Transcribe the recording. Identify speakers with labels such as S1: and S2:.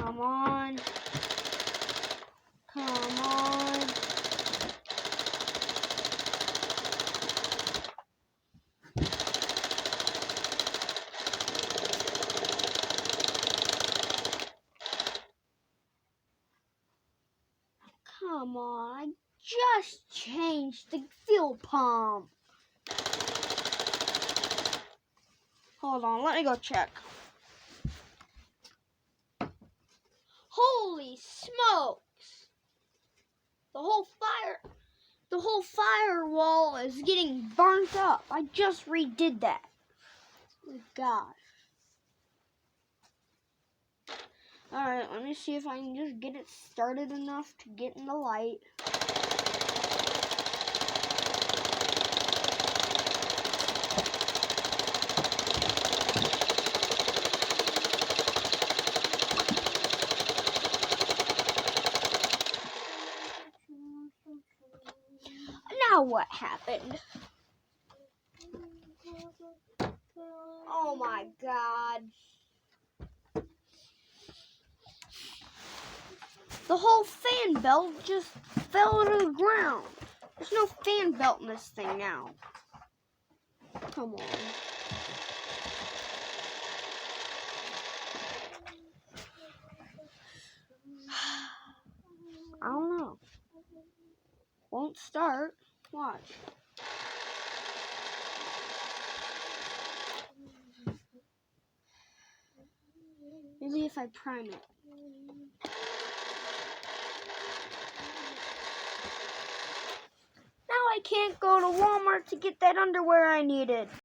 S1: Come on. Come on. Come on. I just changed the fuel pump. Hold on, let me go check. Holy smokes! The whole firewall is getting burnt up. I just redid that. Oh my gosh. Alright, let me see if I can just get it started enough to get in the light. Now what happened? Oh my god. The whole fan belt just fell to the ground. There's no fan belt in this thing now. Come on. I don't know. Won't start. Watch. Maybe if I prime it. Now I can't go to Walmart to get that underwear I needed.